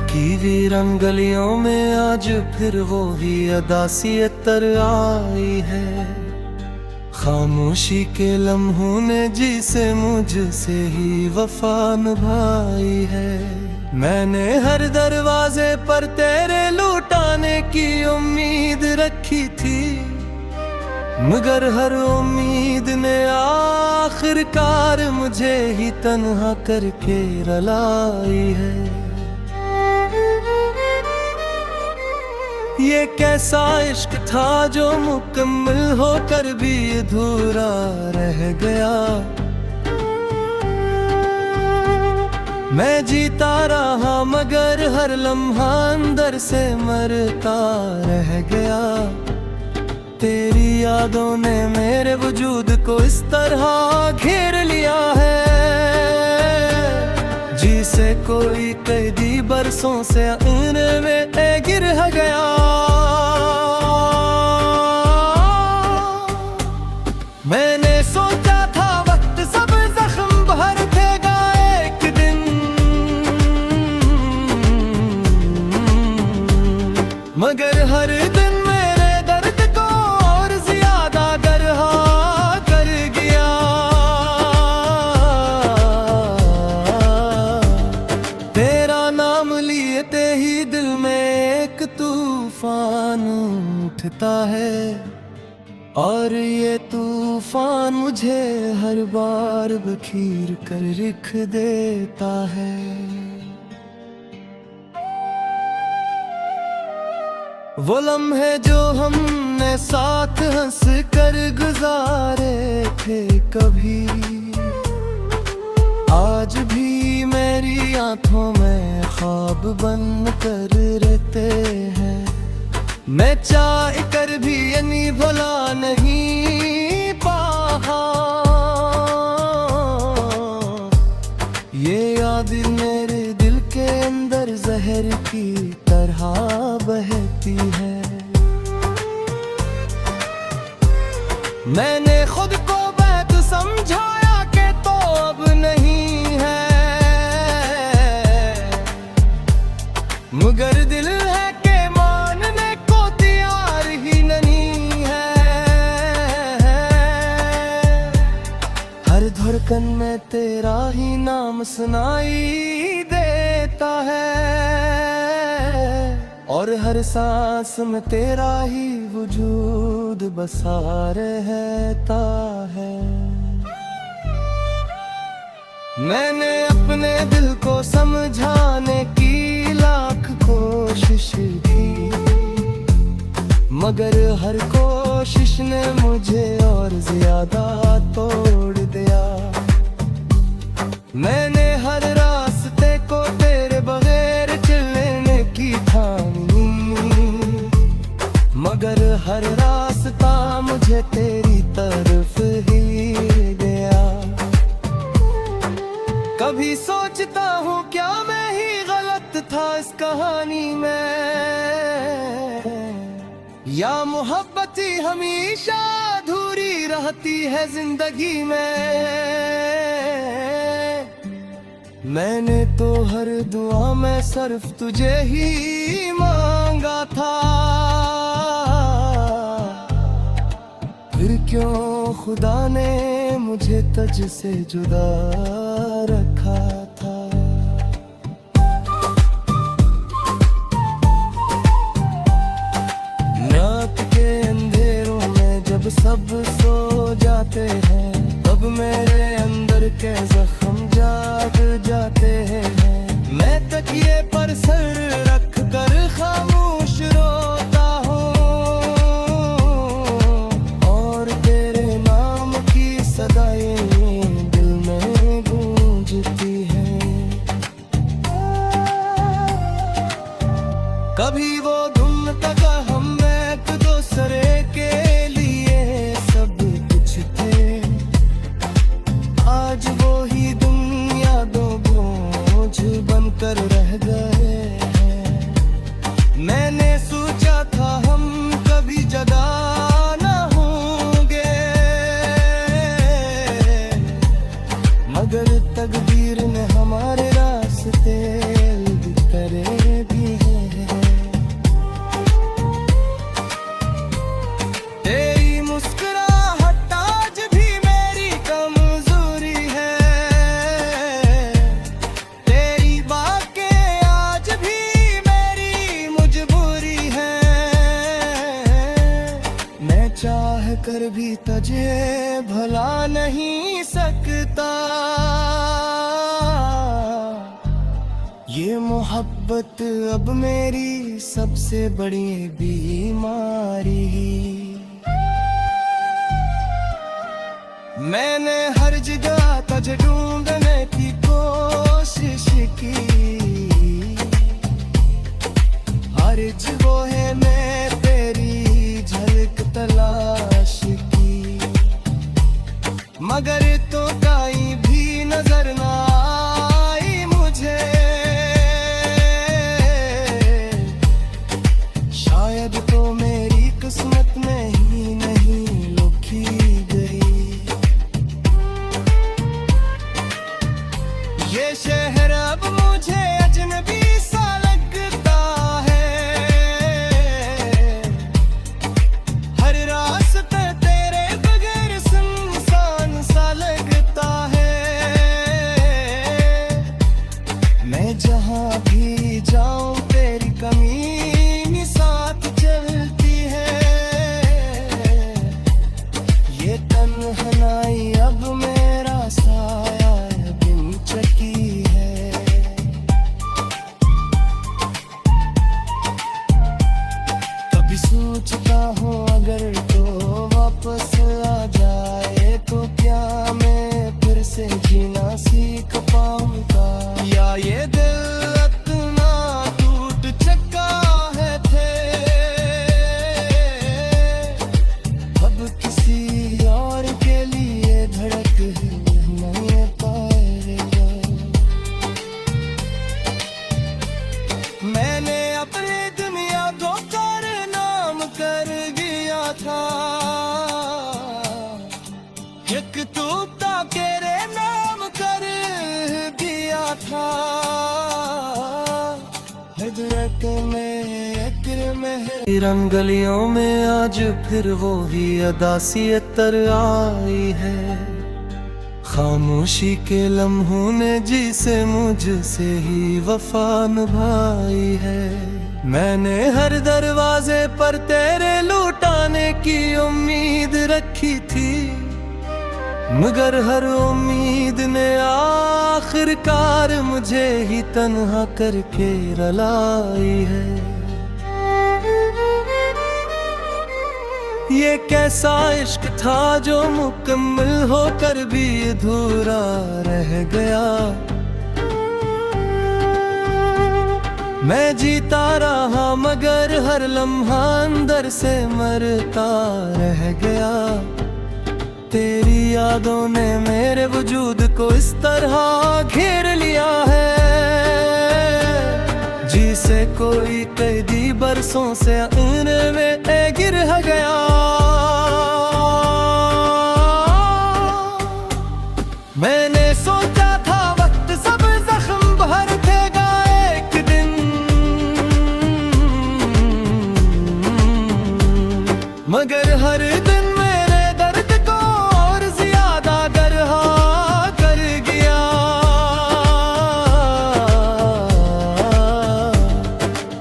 की वीरन गलियों में आज फिर वो ही अदासियत तर आई है। खामोशी के लम्हों ने जिसे मुझसे ही वफा निभाई है। मैंने हर दरवाजे पर तेरे लुटाने की उम्मीद रखी थी, मगर हर उम्मीद ने आखिरकार मुझे ही तन्हा करके रुलाई है। ये कैसा इश्क था जो मुकम्मल होकर भी अधूरा रह गया। मैं जीता रहा मगर हर लम्हा अंदर से मरता रह गया। तेरी यादों ने मेरे वजूद को इस तरह घेर लिया है, जिसे कोई कैदी बरसों से इनमें गिर गया। मैंने सोचा था वक्त सब जख्म भर देगा एक दिन, मगर हर दिन मेरे दर्द को और ज्यादा गरहा कर गया। तेरा नाम लेते ही दिल में एक तूफान उठता है, और ये तूफान मुझे हर बार बखीर कर रख देता है। वो लम्हे जो हमने साथ हंस कर गुजारे थे कभी, आज भी मेरी आंखों में ख्वाब बन कर रहते हैं। मैं चाह कर भी यानी भला नहीं पाहा, ये याद मेरे दिल के अंदर जहर की तरह बहती है। मैंने खुद को बैत समझाया कि तो अब नहीं है, मगर दिल है धड़कन में तेरा ही नाम सुनाई देता है, और हर सांस में तेरा ही वजूद बसा रहता है। मैंने अपने दिल को समझाने की लाख कोशिश की, मगर हर कोशिश ने मुझे और ज्यादा तोड़ दिया। मैंने हर रास्ते को तेरे बगैर चलने की ठानी, मगर हर रास्ता मुझे तेरी तरफ ही गया। कभी सोचता हूँ क्या मैं ही गलत था इस कहानी में, या मोहब्बत ही हमेशा अधूरी रहती है जिंदगी में। मैंने तो हर दुआ में सिर्फ तुझे ही मांगा था, फिर क्यों खुदा ने मुझे तुझसे जुदा रखा था। सब सो जाते हैं तब मेरे अंदर के जख्म जाग जाते हैं। मैं तकिए पर सर रख कर खामोश रोता हूँ, और तेरे नाम की सदाएं दिल में गूंजती हैं। कभी वो धुन तक हम एक दूसरे के कर रह गए हैं। मैंने सोचा था हम कभी जदा न होंगे, मगर तकदीर ने हमारे रास्ते करे मोहब्बत अब मेरी सबसे बड़ी बीमारी। मैंने हर जगह तुझे ढूंढने की कोशिश की, हर जगह में तेरी झलक तलाश की, मगर तो कहीं भी नजर ना आई मुझे। शायद तो मेरी किस्मत में ही नहीं लिखी गई। ये शहर अब मुझे अजनबी सा लगता है, हर रास्ता तेरे बगैर सुनसान सा लगता है। मैं जहाँ भी जाऊँ तेरी कमी साथ चलती है। ये तन्हाई अब मेरा साया बिन चकी है। कभी सोचता हूँ अगर तो वापस आ जाए तो क्या मैं फिर से जीना सीख पाऊंगा, या ये दिल इतना टूट चुका है थे अब किसी और के लिए धड़क नहीं पाएगा। मैंने अपनी दुनिया को नाम कर दिया था, एक तूता तेरे नाम कर दिया था। हजरत में रंग गलियों में आज फिर वो ही अदासियत आई है। खामोशी के लम्हों ने जिसे मुझसे ही वफा निभाई है। मैंने हर दरवाजे पर तेरे लुटाने की उम्मीद रखी थी, मगर हर उम्मीद ने आखिरकार मुझे ही तन्हा करके रुलाई है। ये कैसा इश्क था जो मुकम्मल होकर भी अधूरा रह गया। मैं जीता रहा मगर हर लम्हा अंदर से मरता रह गया। तेरी यादों ने मेरे वजूद को इस तरह घेर लिया है, जिसे कोई कैदी बरसों से में गिर गया। मैंने सोचा था वक्त सब जख्म भर देगा एक दिन, मगर हर दिन मेरे दर्द को और ज्यादा गरहा कर गया।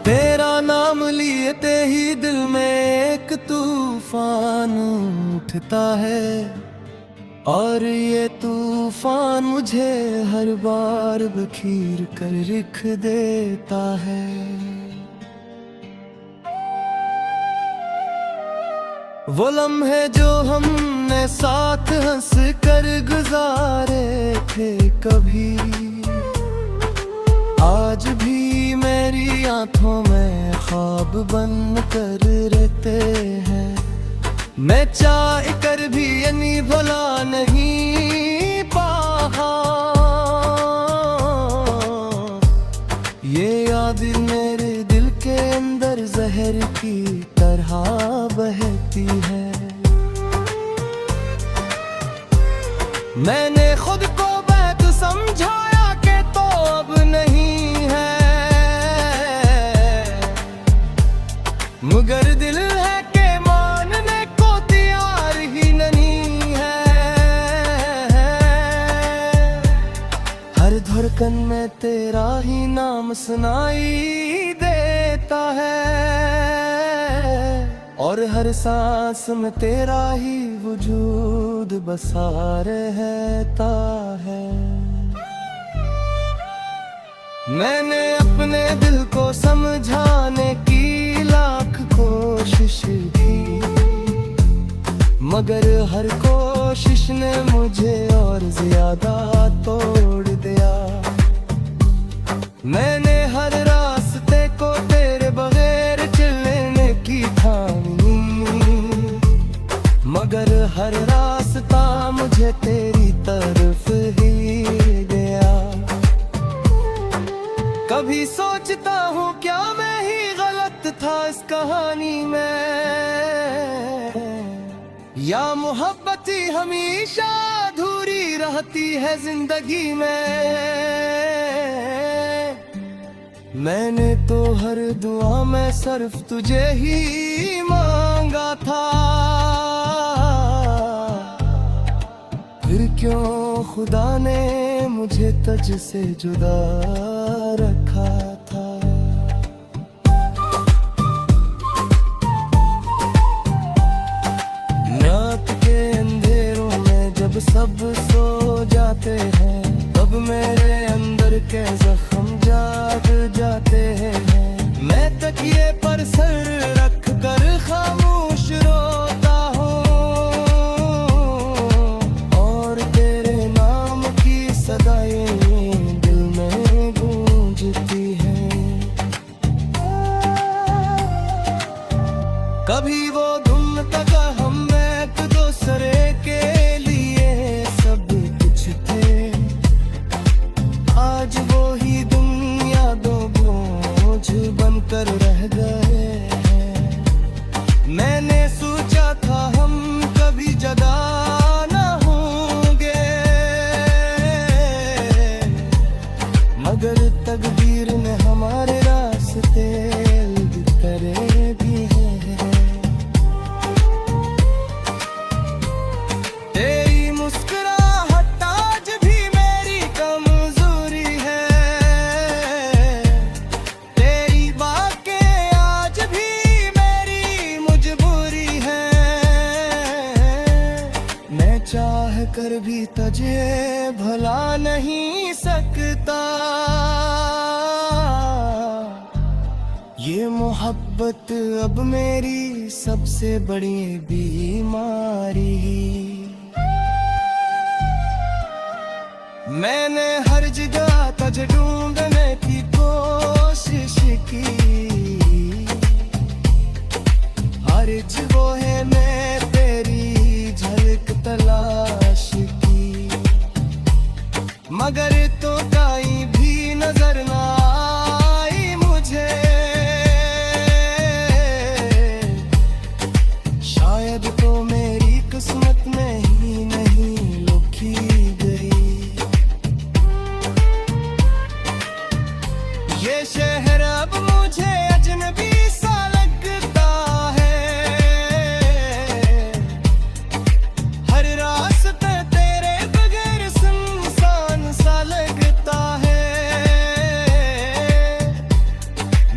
तेरा नाम लेते ही दिल में एक तूफान उठता है, और ये तूफान मुझे हर बार बखीर कर रख देता है। वो लम्हे जो हमने साथ हंस कर गुजारे थे कभी, आज भी मेरी आंखों में ख्वाब बन कर रहते हैं। मैं चाह कर भी यानी भला नहीं पाहा, ये याद मेरे दिल के अंदर जहर की तरह बहती है। मैंने खुद को बैत समझाया कि तो अब नहीं है, मगर दिल है कि मानने को तैयार ही नहीं है। हर धड़कन में तेरा ही नाम सुनाई देता है, और हर सांस में तेरा ही वजूद बसा रहता है। मैंने अपने दिल को समझाने की लाख कोशिश की, मगर हर कोशिश ने मुझे और ज्यादा तोड़ दिया। मैंने हर रास्ते को तेरे बगैर चलने की ठानी, मगर हर रास्ता मुझे तेरी तरफ ही गया। कभी सोचता हूँ क्या मैं ही गलत था इस कहानी में, या मोहब्बत ही हमेशा अधूरी रहती है जिंदगी में। मैंने तो हर दुआ में सिर्फ तुझे ही मांगा था, फिर क्यों खुदा ने मुझे तुझ से जुदा रखा था। रात के अंधेरों में जब सब सो जाते हैं, तब मेरे अंदर के जख्म जाग जाते हैं। मैं तकिए पर सर रख कर खामोश रोता हूँ, और तेरे नाम की सदाएं दिल में गूंजती हैं। कभी वो धुन तका हम एक दूसरे के लिए सब कुछ थे, आज वो ही दुनिया दो बोझ बनकर रह गए हैं। मैंने सोचा था हम कभी जदा न होंगे, मगर तकदीर ने हमारे रास्ते करे भी हैं। तेरी मुस्कुराहट आज भी मेरी कमजोरी है, तेरी बातें आज भी मेरी मजबूरी है। मैं चाह कर भी तुझे भुला नहीं सकता, ये मोहब्बत अब मेरी सबसे बड़ी बीमारी। मैंने हर जगह तुझे ढूंढने की कोशिश की, हर जगह में तेरी झलक तलाश की, मगर तो कहीं भी नजर ना आई मुझे। शायद तो मेरी किस्मत में ही नहीं लिखी गई। ये शहर अब मुझे अजनबी सा लगता है, हर रास्ता तेरे बगैर सुनसान सा लगता है।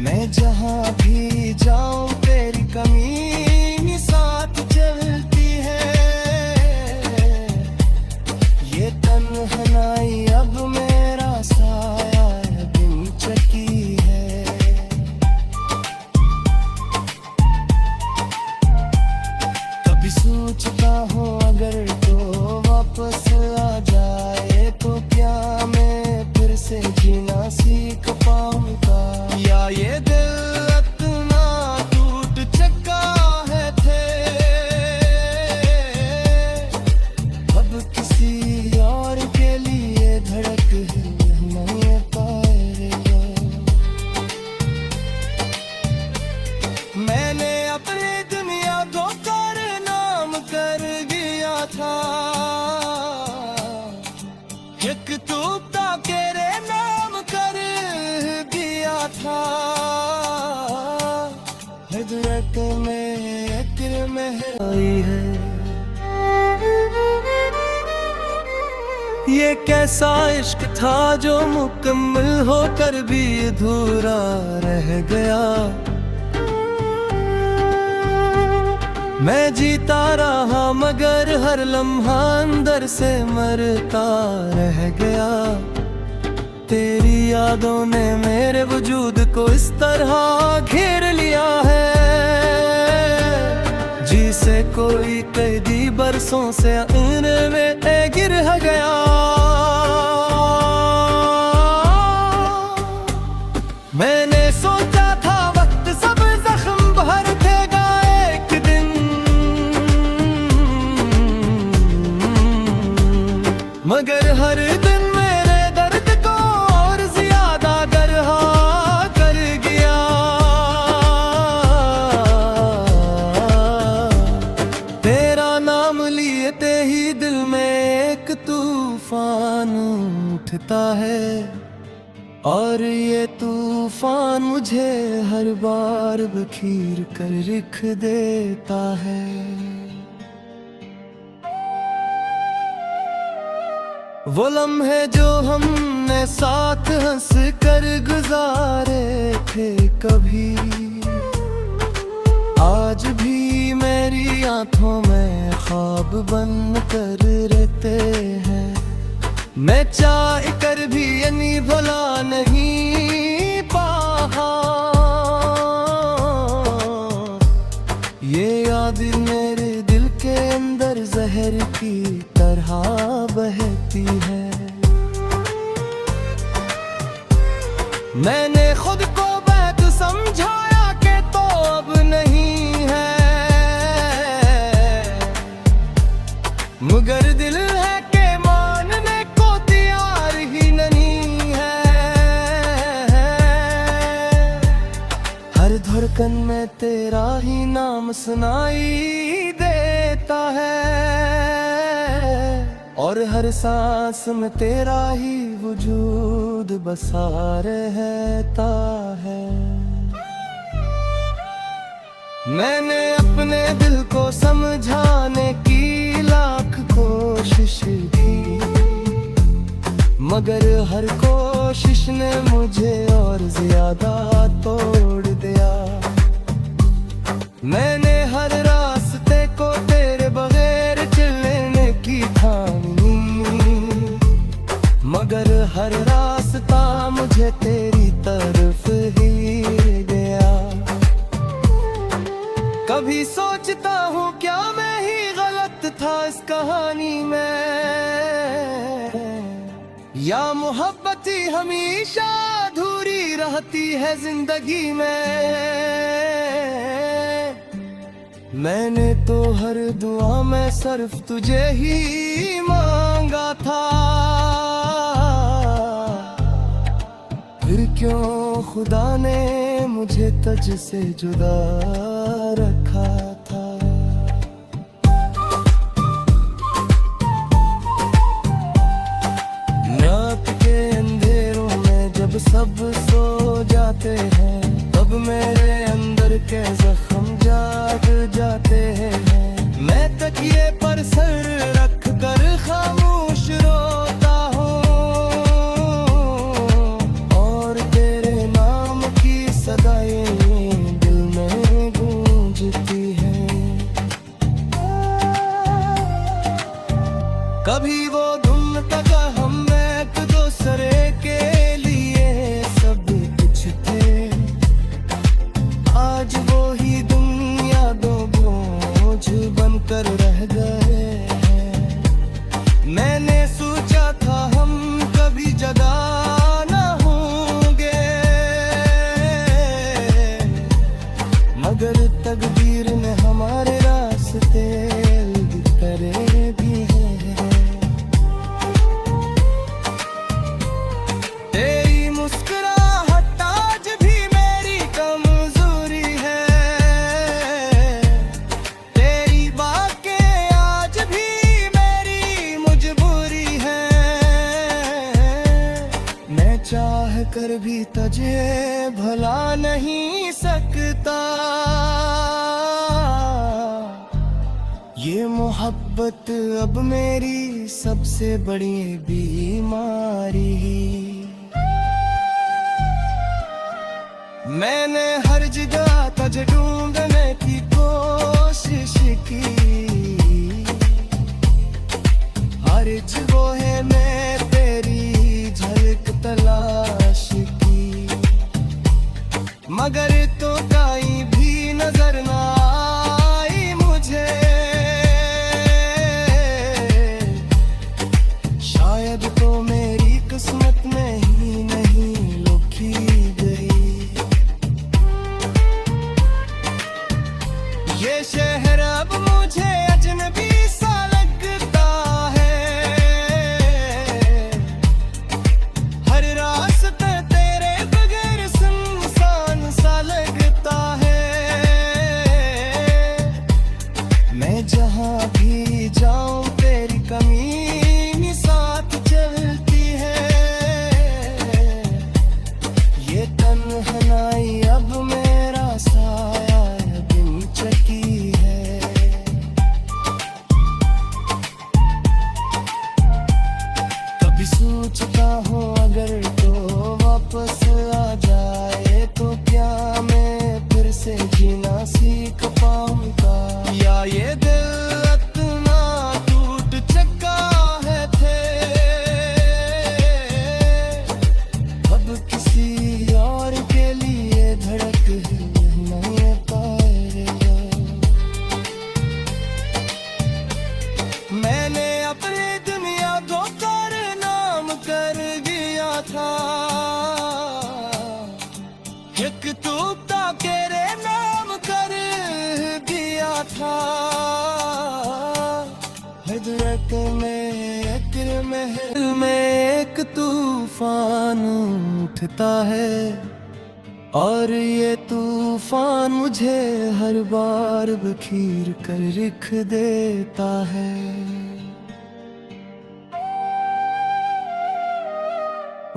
मैं जहाँ भी जाऊँ तेरी कमी साथ चलती है, ये तन्हाई अब मेरा साया बिन चकी है। कभी सोचता हूँ अगर तो वापस आ जाए तो क्या मैं फिर से जीना सीख पाऊंगा, या ये दिल इतना टूट चुका है थे, अब किसी और के लिए धड़क नहीं पाएगा। मैंने अपनी दुनिया को नाम कर दिया था, एक तूता तेरे नाम कर दिया था। हजरत में अक्र में आई है, ये कैसा इश्क था जो मुकम्मल होकर भी अधूरा रह गया। मैं जीता रहा मगर हर लम्हा अंदर से मरता रह गया। तेरी यादों ने मेरे वजूद को इस तरह घेर लिया है, जिसे कोई कैदी बरसों से इनमें गिर गया। मैंने सोचा था वक्त सब जख्म भर देगा एक दिन, मगर हर दिन मेरे दर्द को और ज्यादा गरहा कर गया। तेरा नाम लेते ही दिल में एक तूफान उठता है, और ये तूफान मुझे हर बार बखीर कर रख देता है। वो लम्हे जो हमने साथ हंस कर गुजारे थे कभी, आज भी मेरी आंखों में ख्वाब बन कर रहते हैं। मैं चाह कर भी ये भला नहीं पाहा, ये याद मेरे दिल के अंदर जहर की तरह बहती है। मैंने खुद को बैठ समझाया कि तो अब नहीं है, मगर दिल है कि मानने को तैयार ही नहीं है। हर धड़कन में तेरा ही नाम सुनाई देता है, और हर सांस में तेरा ही वजूद बसा रहता है। मैंने अपने दिल को समझाने की लाख कोशिश की, मगर हर कोशिश ने मुझे और ज्यादा तोड़ दिया। मैंने हर रास्ते को तेरे बगैर चलने की ठानी, मगर हर रास्ता मुझे तेरी तरफ ही गया। कभी सोचता हूँ क्या मैं ही गलत था इस कहानी में, या मोहब्बत ही हमेशा अधूरी रहती है जिंदगी में। मैंने तो हर दुआ में सिर्फ तुझे ही मांगा था, फिर क्यों खुदा ने मुझे तुझ से जुदा रखा था। रात के अंधेरों में जब सब सो जाते हैं, तब मेरे अंदर के जख्म जाग जाते हैं। मैं तकिए पर सर रख कर खामोश रोता हूँ, और तेरे नाम की सदाएं दिल में गूंजती हैं। कभी वो धुन तक हम एक दूसरे के लिए सब कुछ थे, आज वो ही दुनिया दो बोझ बनकर रह गए हैं। मैंने सोचा था हम कभी जगा न होंगे, मगर तकदीर ने हमारे रास्ते करे भी हैं। तेरी मुस्कुराहट आज भी मेरी कमजोरी है, तेरी बातें आज भी मेरी मजबूरी है। मैं चाह कर भी तुझे भुला नहीं सकता, ये मोहब्बत अब मेरी सबसे बड़ी बीमारी। मैंने हर जगह तुझे ढूंढने की कोशिश की, हर जगह है मैं तेरी झलक तलाश था। एक तूबता तेरे नाम कर दिया था। हजरत में अक्र महल में एक तूफान उठता है, और ये तूफान मुझे हर बार बखीर कर रख देता है।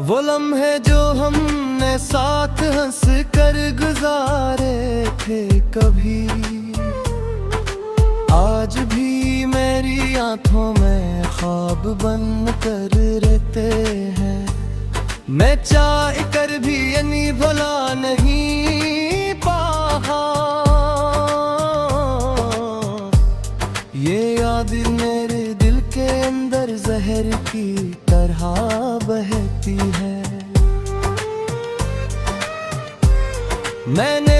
वो लम्हे जो हमने साथ हंस कर गुजारे थे कभी, आज भी मेरी आंखों में ख्वाब बन कर रहते हैं। मैं चाह कर भी यानी भला नहीं पाहा, ये याद मेरे दिल के अंदर जहर की तरह बहती है। मैंने